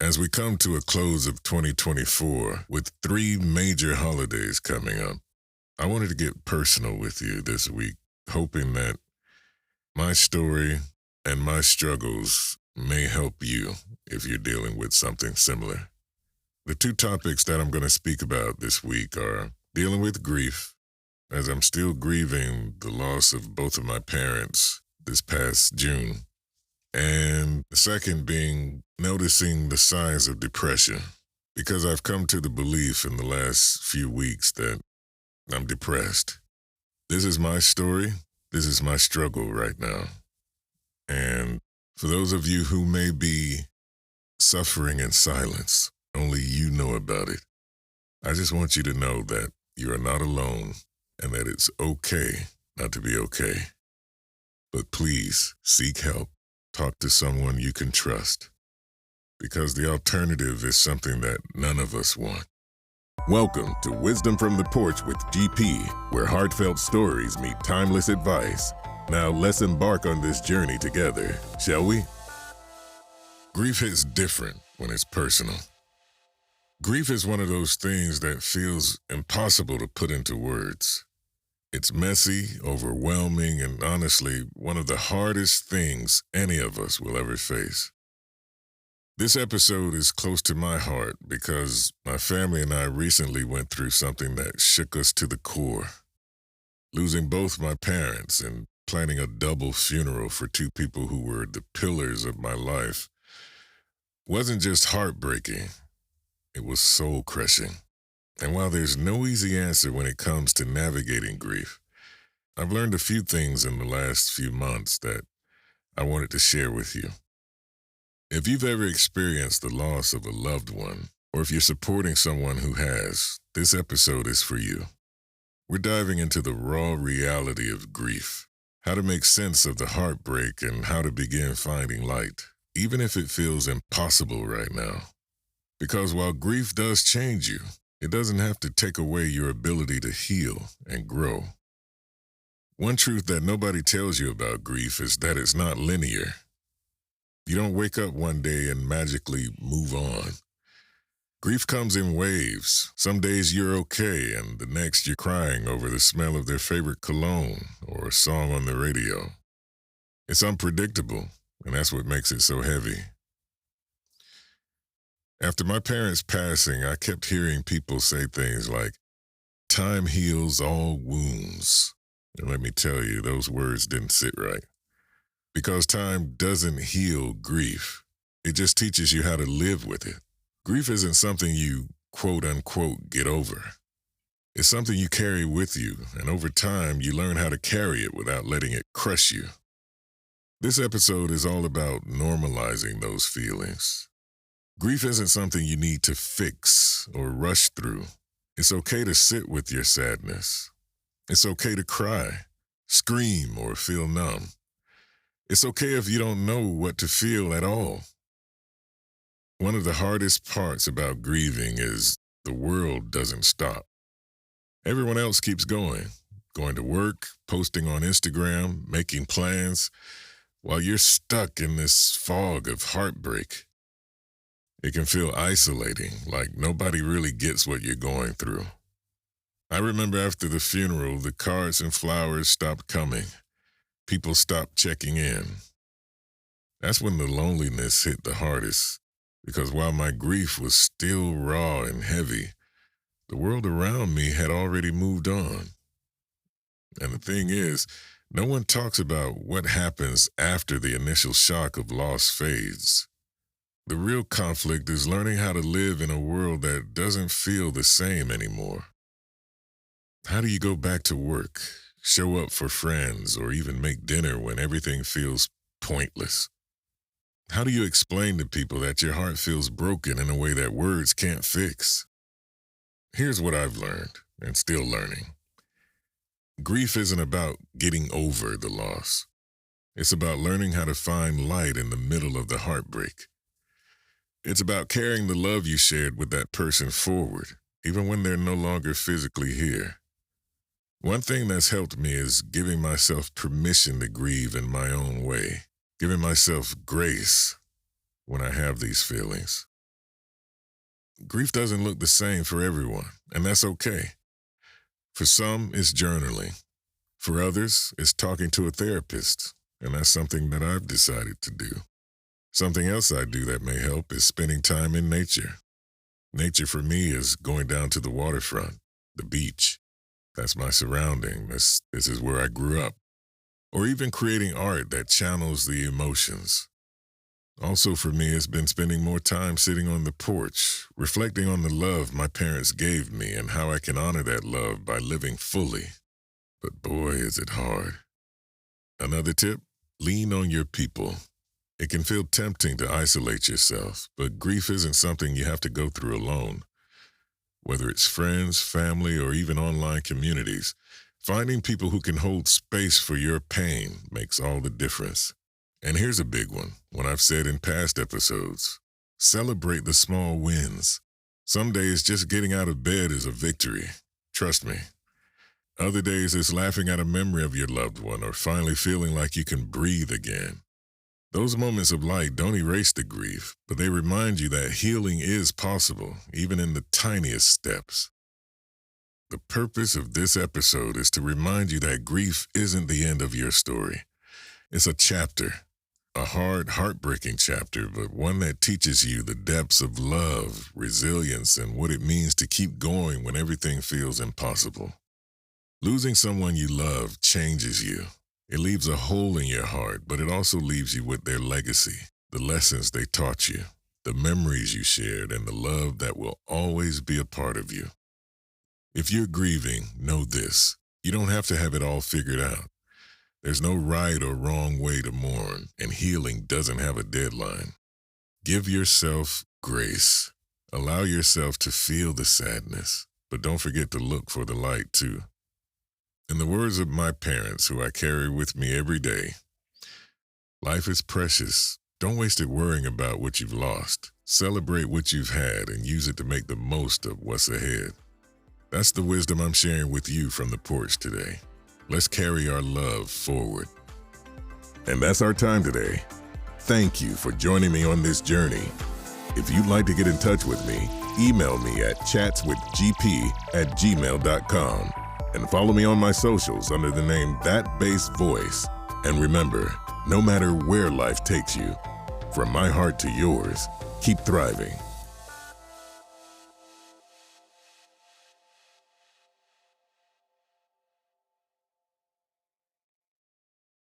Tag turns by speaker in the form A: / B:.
A: As we come to a close of 2024 with three major holidays coming up, I wanted to get personal with you this week, hoping that my story and my struggles may help you if you're dealing with something similar. The two topics that I'm going to speak about this week are dealing with grief, as I'm still grieving the loss of both of my parents this past June, and the second being noticing the signs of depression, because I've come to the belief in the last few weeks that I'm depressed. This is my story. This is my struggle right now. And for those of you who may be suffering in silence, only you know about it, I just want you to know that you are not alone and that it's okay not to be okay. But please seek help. Talk to someone you can trust, because the alternative is something that none of us want. Welcome to Wisdom from the Porch with GP, where heartfelt stories meet timeless advice. Now let's embark on this journey together, shall we? Grief hits different when it's personal. Grief is one of those things that feels impossible to put into words. It's messy, overwhelming, and honestly, one of the hardest things any of us will ever face. This episode is close to my heart because my family and I recently went through something that shook us to the core. Losing both my parents and planning a double funeral for two people who were the pillars of my life wasn't just heartbreaking, it was soul-crushing. And while there's no easy answer when it comes to navigating grief, I've learned a few things in the last few months that I wanted to share with you. If you've ever experienced the loss of a loved one, or if you're supporting someone who has, this episode is for you. We're diving into the raw reality of grief, how to make sense of the heartbreak, and how to begin finding light, even if it feels impossible right now. Because while grief does change you, it doesn't have to take away your ability to heal and grow. One truth that nobody tells you about grief is that it's not linear. You don't wake up one day and magically move on. Grief comes in waves. Some days you're okay, and the next you're crying over the smell of their favorite cologne or a song on the radio. It's unpredictable, and that's what makes it so heavy. After my parents' passing, I kept hearing people say things like, "Time heals all wounds." And let me tell you, those words didn't sit right. Because time doesn't heal grief. It just teaches you how to live with it. Grief isn't something you, quote unquote, get over. It's something you carry with you, and over time, you learn how to carry it without letting it crush you. This episode is all about normalizing those feelings. Grief isn't something you need to fix or rush through. It's okay to sit with your sadness. It's okay to cry, scream, or feel numb. It's okay if you don't know what to feel at all. One of the hardest parts about grieving is the world doesn't stop. Everyone else keeps going to work, posting on Instagram, making plans, while you're stuck in this fog of heartbreak. It can feel isolating, like nobody really gets what you're going through. I remember after the funeral, the cards and flowers stopped coming. People stopped checking in. That's when the loneliness hit the hardest, because while my grief was still raw and heavy, the world around me had already moved on. And the thing is, no one talks about what happens after the initial shock of loss fades. The real conflict is learning how to live in a world that doesn't feel the same anymore. How do you go back to work, show up for friends, or even make dinner when everything feels pointless? How do you explain to people that your heart feels broken in a way that words can't fix? Here's what I've learned, and still learning. Grief isn't about getting over the loss. It's about learning how to find light in the middle of the heartbreak. It's about carrying the love you shared with that person forward, even when they're no longer physically here. One thing that's helped me is giving myself permission to grieve in my own way, giving myself grace when I have these feelings. Grief doesn't look the same for everyone, and that's okay. For some, it's journaling. For others, it's talking to a therapist, and that's something that I've decided to do. Something else I do that may help is spending time in nature. Nature for me is going down to the waterfront, the beach. That's my surrounding. This is where I grew up. Or even creating art that channels the emotions. Also for me, it's been spending more time sitting on the porch, reflecting on the love my parents gave me and how I can honor that love by living fully. But boy, is it hard. Another tip, lean on your people. It can feel tempting to isolate yourself, but grief isn't something you have to go through alone. Whether it's friends, family, or even online communities, finding people who can hold space for your pain makes all the difference. And here's a big one I've said in past episodes. Celebrate the small wins. Some days just getting out of bed is a victory. Trust me. Other days it's laughing at a memory of your loved one or finally feeling like you can breathe again. Those moments of light don't erase the grief, but they remind you that healing is possible, even in the tiniest steps. The purpose of this episode is to remind you that grief isn't the end of your story. It's a chapter. A hard, heartbreaking chapter, but one that teaches you the depths of love, resilience, and what it means to keep going when everything feels impossible. Losing someone you love changes you. It leaves a hole in your heart, but it also leaves you with their legacy, the lessons they taught you, the memories you shared, and the love that will always be a part of you. If you're grieving, know this. You don't have to have it all figured out. There's no right or wrong way to mourn, and healing doesn't have a deadline. Give yourself grace. Allow yourself to feel the sadness, but don't forget to look for the light too. In the words of my parents, who I carry with me every day, life is precious. Don't waste it worrying about what you've lost. Celebrate what you've had and use it to make the most of what's ahead. That's the wisdom I'm sharing with you from the porch today. Let's carry our love forward. And that's our time today. Thank you for joining me on this journey. If you'd like to get in touch with me, email me at chatswithgp@gmail.com and follow me on my socials under the name thatbassvoice. And remember, no matter where life takes you, from my heart to yours, keep thriving.